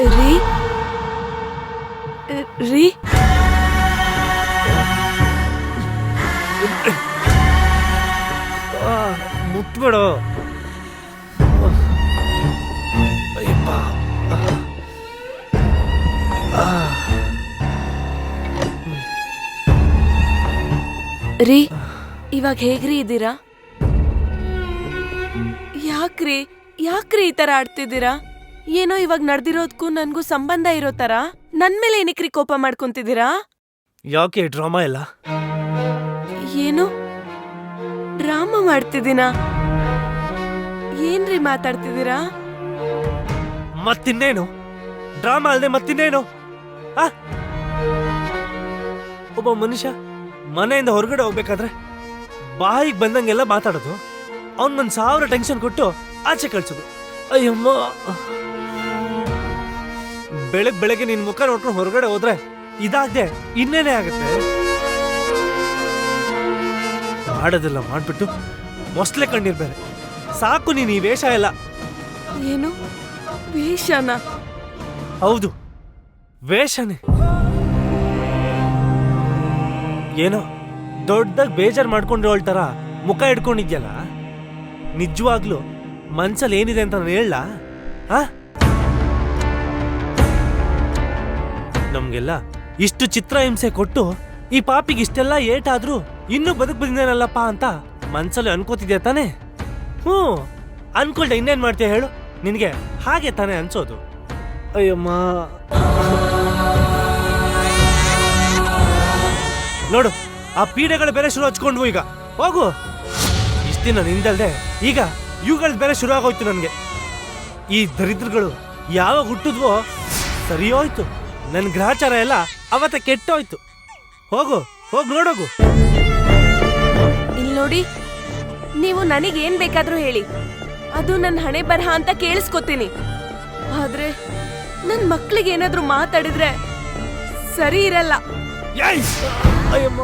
ರೀ ರೀ ಮುಟ್ಬೇಡು. ಅಯ್ಯಪ್ಪ. ರೀ ಇವಾಗ ಹೇಗ್ರಿ ಇದ್ದೀರಾ? ಯಾಕ್ರಿ ಯಾಕ್ರಿ ಈ ತರ ಆಡ್ತಿದ್ದೀರಾ? ಏನೋ ಇವಾಗ ನಡೆದಿರೋದ್ಗೂ ನನ್ಗೂ ಸಂಬಂಧ ಇರೋ ತರ ನನ್ ಮೇಲೆ ಏನಕ್ರಿ ಕೋಪ ಮಾಡ್ಕೊಂತಿದ್ದೀರಾ? ಯಾಕೆ ಡ್ರಾಮಾ ಎಲ್ಲ? ಏನು ಡ್ರಾಮಾ ಮಾಡ್ತಿದ್ದೀನಾ? ಏನ್ರಿ ಮಾತಾಡ್ತಿದ್ದೀರಾ? ಮತ್ತಿನ್ನೇನು ಡ್ರಾಮಾ ಅಲ್ದೆ ಮತ್ತಿನ್ನೇನು? ಒಬ್ಬ ಮನುಷ್ಯ ಮನೆಯಿಂದ ಹೊರಗಡೆ ಹೋಗ್ಬೇಕಾದ್ರೆ ಬಾಯಿಗೆ ಬಂದಂಗೆಲ್ಲ ಮಾತಾಡೋದು, ಅವನ್ 1000 ಟೆನ್ಷನ್ ಕೊಟ್ಟು ಆಚೆ ಕಳ್ಸೋದು. ಅಯ್ಯಮ್ಮ, ಬೆಳಗ್ಗೆ ನಿನ್ ಮುಖ ನೋಡ್ಕೊಂಡು ಹೊರಗಡೆ ಹೋದ್ರೆ ಇದಾಗ್ದೆ ಇನ್ನೇನೇ ಆಗುತ್ತೆ. ಮಾಡೋದೆಲ್ಲ ಮಾಡ್ಬಿಟ್ಟು ಮೊಸ್ಲೆ ಕಣ್ಣಿರ್ಬೇರೆ. ಸಾಕು ನೀನ್ ಈ ವೇಷ ಎಲ್ಲ. ಏನು ವೇಷನ? ಹೌದು, ವೇಷನೇ. ಏನೋ ದೊಡ್ಡದಾಗಿ ಬೇಜಾರ್ ಮಾಡ್ಕೊಂಡು ಹೇಳ್ತಾರ ಮುಖ ಹಿಡ್ಕೊಂಡಿದ್ಯಲ್ಲ, ನಿಜವಾಗ್ಲು ಮನ್ಸಲ್ಲಿ ಏನಿದೆ ಅಂತ ನಾನು ಹೇಳ? ನಮ್ಗೆಲ್ಲ ಇಷ್ಟು ಚಿತ್ರಹಿಂಸೆ ಕೊಟ್ಟು ಈ ಪಾಪಿಗೆ ಇಷ್ಟೆಲ್ಲ ಏಟಾದ್ರೂ ಇನ್ನೂ ಬದುಕ್ ಬಂದಿದ್ದೇನಲ್ಲಪ್ಪ ಅಂತ ಮನ್ಸಲ್ಲಿ ಅನ್ಕೋತಿದ್ಯಾ ತಾನೆ? ಅನ್ಕೊಳ್ದೆ ಇನ್ನೇನ್ ಮಾಡ್ತೀಯ ಹೇಳು? ನಿನ್ಗೆ ಹಾಗೆ ತಾನೇ ಅನ್ಸೋದು. ಅಯ್ಯಮ್ಮ, ನೋಡು ಆ ಪೀಡೆಗಳು ಬೇರೆ ಶುರು ಹಚ್ಕೊಂಡ್ವು. ಈಗ ಹೋಗು. ಇಷ್ಟ ದಿನ ನಿಂದಲ್ದೆ ಈಗ ಇವುಗಳು ಬೇರೆ ಶುರು ಆಗೋಯ್ತು ನನ್ಗೆ. ಈ ದರಿದ್ರಗಳು ಯಾವಾಗ ಹುಟ್ಟಿದ್ವೋ ಸರಿ ಹೋಯ್ತು. ನನ್ ಗ್ರಹಚಾರ ಎಲ್ಲ ಅವತ್ತ ಕೆಟ್ಟೋಯ್ತು. ಹೋಗು, ಹೋಗ್ ನೋಡೋಗು. ಇಲ್ಲಿ ನೋಡಿ, ನೀವು ನನಗೇನ್ ಬೇಕಾದ್ರೂ ಹೇಳಿ, ಅದು ನನ್ನ ಹಣೆ ಬರಹ ಅಂತ ಕೇಳಿಸ್ಕೊತೀನಿ. ಆದ್ರೆ ನನ್ ಮಕ್ಳಿಗೆ ಏನಾದ್ರೂ ಮಾತಾಡಿದ್ರೆ ಸರಿ ಇರಲ್ಲ. ಅಯ್ಯಮ್ಮ.